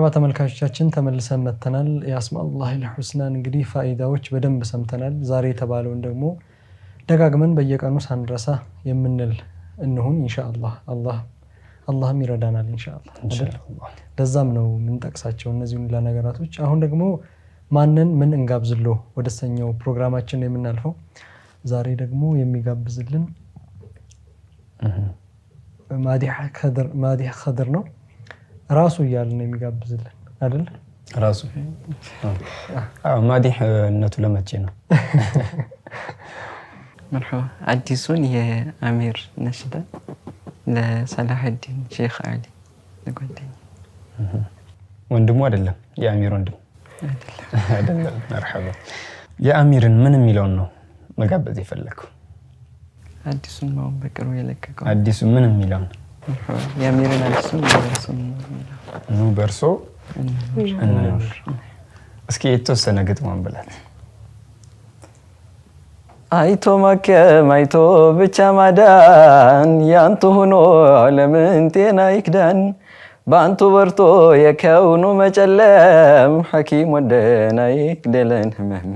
مرحبا ተመልካቾቻችን ተመልሰን መተናል ያስማኡላህ الحسنان እንግዲህ ፋይዳዎች በደንብ ሰምተናል ዛሬ ተባለውን ደግሞ ደጋግመን በየቀኑ ሳንረሳ የምንል እንሁን ኢንሻአላህ አላህም ይረዳናል ኢንሻአላህ ለዛም ነው ምን ጠቅሳቸው እነዚህ ሁሉ ነገራቶች አሁን ደግሞ ማንን ምን እንጋብዝሎ ወደሰኛው ፕሮግራማችን የምናልፈው ዛሬ ደግሞ የሚጋብዝልን ማዲህ ኸድር ነው ራሱ ያልን የሚጋብዝልን አይደል ራሱ ማዲህ እነቱ ለመቼ ነው مرحبا አዲሱን የአሚር ነሽዳ ለሰላህ الدين ሼክ አሊ ለጓደኛ ወንድሙ አይደለም የአሚር ወንድም አይደለም مرحبا የአሚርን ምን የሚለው ነው መጋበዝ ይፈልከው አዲሱን ነው በቅርቡ የለቀቀው አዲሱ ምን የሚለው ነው የአሚርን አዲሱን ነው በርሶ እስኪ የተወሰነ ግጥሟን በላት አይቶ ማከም አይቶ ብቻ ማዳን ያንተ ሆኖ ለምን ጤና ይክዳን ባንቱ በርቶ የከውኑ መጨለም ሐኪም ወደና ይክደለን ህመም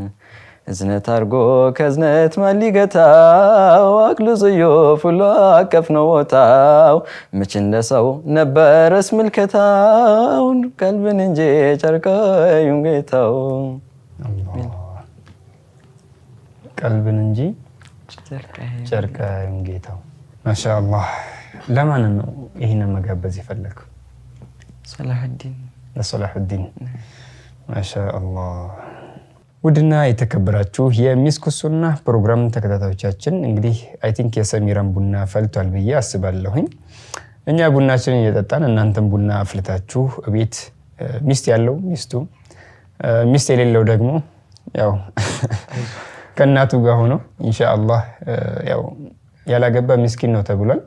እዝነት አርጎ ከዝነት ማሊገታው አክሉ ዘዮ ፍሎ አቀፍ ነው ወታው መች እንደሰው ነበረስ ምልከታው ቀልብን እንጂ ጨርቃዩን ጌታው ቀልብን እንጂ ጨርቃዩን ጌታው ማሻአላህ ለማን ነው ይሄን መጋበዝ ይፈልከው ሰላህ الدين ማሻአላህ ውድና የተከበራችሁ የሚስኩሱና ፕሮግራም ተከታታዮቻችን እንግዲህ አይ ቲንክ የሰሚራን ቡና ፈልቷል ብዬ አስባለሁኝ እኛ ቡናችንን እየጠጣን እናንተም ቡና አፍልታችሁ ቤት ሚስት ያለው ሚስት የሌለው ደግሞ ያው ከናቱ ጋር ሆኖ ኢንሻአላህ ያው ያላገባ ምስኪን ነው ተብሏል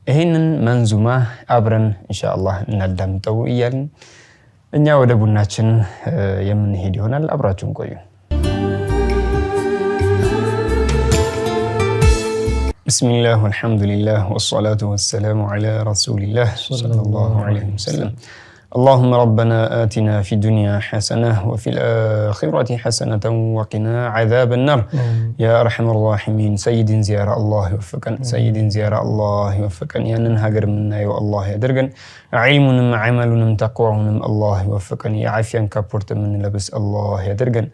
ይሄንን መንዙማ አብረን ኢንሻአላህ እናዳምጠው ይያልን እኛ ወደ ቡናችን የምንሄድ ይሆናል አብራችሁን ቆዩ ቢስሚላህ ወልሐምዱሊላህ ወሰላቱ ወሰላሙ ዐላ ረሱሊላህ ሰለላሁ ዐለይሂ ወሰለም اللهم ربنا آتنا في الدنيا حسنة وفي الآخرة حسنة وقنا عذاب النار يا أرحم الراحمين سيد زيارة الله يوفقن سيد زيارة الله يوفقن يا ننهجر منا يا الله يدرجن علمنا عملنا تقوانا الله يوفقن يا عافيا كبرت من لبس الله يدرجن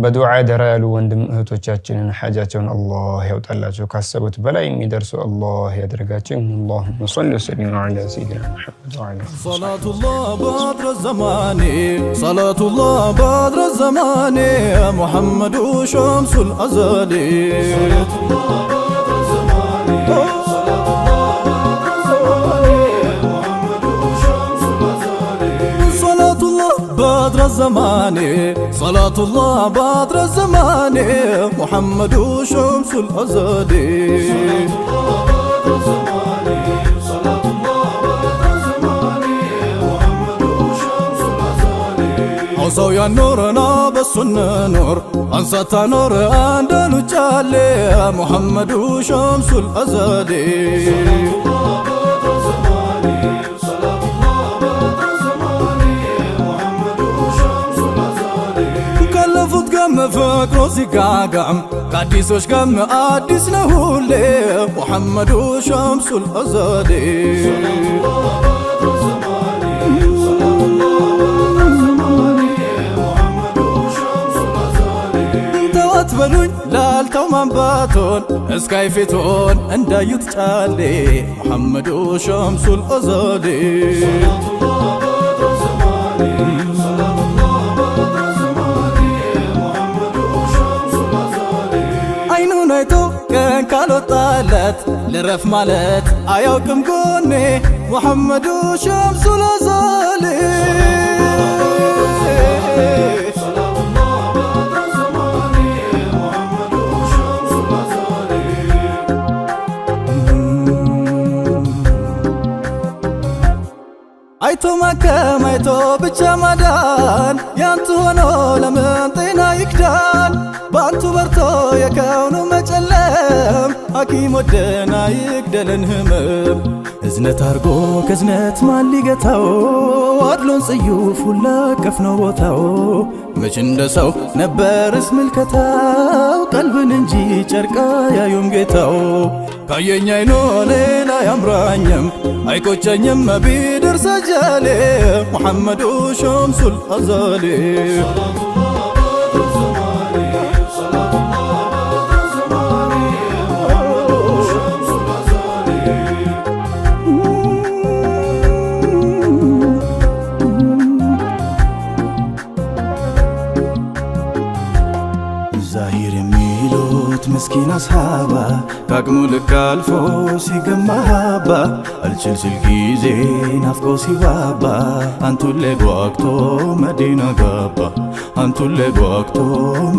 بدعاء درالو وندم هتوجاتنا حاجاتنا الله يوتعالى كسبت بلا يمدرس الله يدرجاتهم اللهم صل وسلم على سيدنا محمد وعلى صلاة الله بدر الزمان صلاة الله بدر الزمان يا محمد شمس الأزالي صلاة الله بدر الزمان صلاة الله بدر الزمان يا محمد شمس الأزالي صلاة الله بدر الزمان صلاة الله بدر الزمان محمد شمس الأزالي صلاة الله بدر الزمان صلاة الله ሰው ያኖርና በሱነ ኑር አንሳታ ኖር አንደሉ ጫለ ሙሐመዱ ሸምሱል አዛሊ ከለፉት ጋር ፍቅሩ ሲጋጋም ከአዲሶች ጋር አዲስ ነው ሁሌ ሙሐመዱ ሸምሱል አዛሊ በሉኝ ላልተው ማንባቶን እስካይ ፊቶን እንዳዩት ጫሌ ሙሐመዱ ሸምሱል አዛሊ አይኑን አይቶ ቀን ካልወጣለት ልረፍ ማለት አያውቅም ጎኔ ሙሐመዱ ሸምሱል አዛሊ አይቶ ማከም አይቶ ብቻ ማዳን ያንተ ሆኖ ለምን ጤና ይክዳን ባንቱ በርቶ የከውኑ መጨለም ሐኪም ወደና ይግደለን ህመም እዝነት አርጎ ከዝነት ማን ሊገታው አድሎን ጽዩፍ ሁላቀፍ ነው ቦታው መች እንደ ሰው ነበርስ ምልከታው ቀልብን እንጂ ጨርቃ ያዩም ጌታው ካየኝ አይኖ ሌላ ያምራኝም አይቆጨኝም ቢደርስ አጃሌ ሙሐመዱ ሸምሱል አዛሌ مسكين أصحابه كاكمو لك الفو سيقمابا الشل سلقيزي نفقو سيوابا أنتو اللي بوقتو مدينة قابا أنتو اللي بوقتو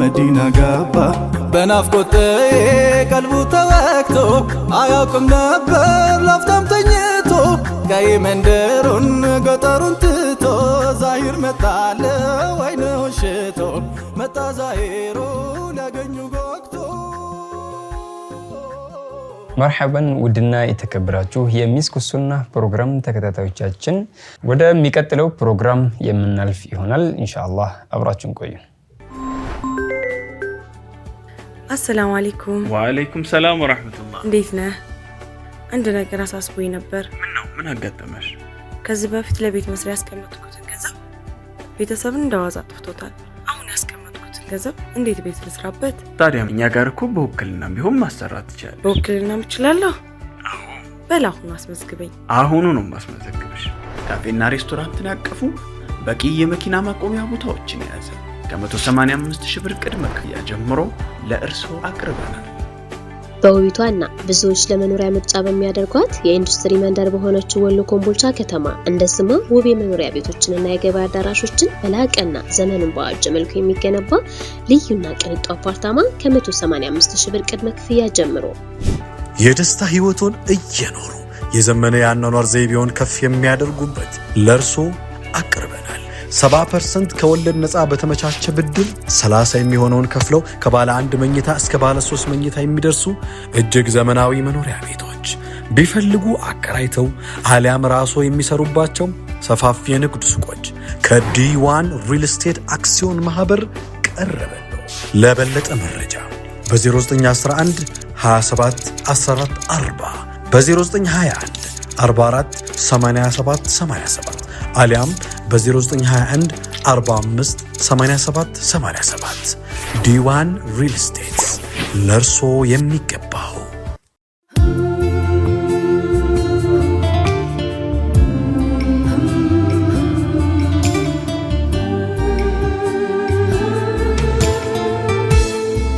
مدينة قابا بنافقو تي قلبو توقتو آياكم نبر لافتم تنيتو كاي مندرون قطرون تتو زاهر متعلى وينو شتو متى زاهرو لقنو قوقتو مرحبا ودنا የተከበራችሁ የሚስኩ ሱና ፕሮግራም ተከታታዮቻችን ወደሚቀጥለው ፕሮግራም የምናልፍ ይሆናል ኢንሻአላህ አብራችሁን ቆዩ السلام عليكم وعليكم السلام ورحمة الله እንዴት ነህ አንድ ነገር አሳስቦኝ ነበር ምን አጋጠመሽ ከዚህ በፊት ለቤት መስሪያ ያስቀመጥኩትን ገንዘብ ቤተሰብን እንደዋዛ ጥፍቶታል አሁን ያስቀመጥኩትን ገንዘብ እንዴት ቤት ልስራበት ታዲያ እኛ ጋር እኮ በውክልና ቢሆን ማሰራት ይችላል በውክልና ምችላለሁ አዎ በላሁን አስመዝግበኝ አሁኑ ነው ማስመዘግብሽ ካፌና ሬስቶራንትን ያቀፉ በቂ የመኪና ማቆሚያ ቦታዎችን ያዘ ከ185 ሺህ ብር ቅድመ ክፍያ ጀምሮ ለእርስዎ አቅርበናል በውቢቷና ብዙዎች ለመኖሪያ ምርጫ በሚያደርጓት የኢንዱስትሪ መንደር በሆነችው ወሎ ኮምቦልቻ ከተማ እንደስሙ ውብ የመኖሪያ ቤቶችንና የገበያ አዳራሾችን በላቀና ዘመኑን በዋጀ መልኩ የሚገነባ ልዩና ቅንጡ አፓርታማ ከ185 ሺህ ብር ቅድመ ክፍያ ጀምሮ የደስታ ህይወቱን እየኖሩ የዘመነ ያኗኗር ዘይቤውን ከፍ የሚያደርጉበት ለርሶ አቅርበናል 70% ከወለድ ነፃ በተመቻቸ ብድር 30 የሚሆነውን ከፍለው ከባለ 1 መኝታ እስከ ባለ 3 መኝታ የሚደርሱ እጅግ ዘመናዊ መኖሪያ ቤቶች ቢፈልጉ አከራይተው አሊያም ራስዎ የሚሰሩባቸው ሰፋፊ የንግድ ሱቆች ከዲ1 ሪል ስቴት አክሲዮን ማህበር ቀረበለው ለበለጠ መረጃ በ0911 27 14 40 በ0921 44 87 87 አሊያም በ0921 45 87 87 ዲ1 ሪል ስቴት ለርሶ የሚገባው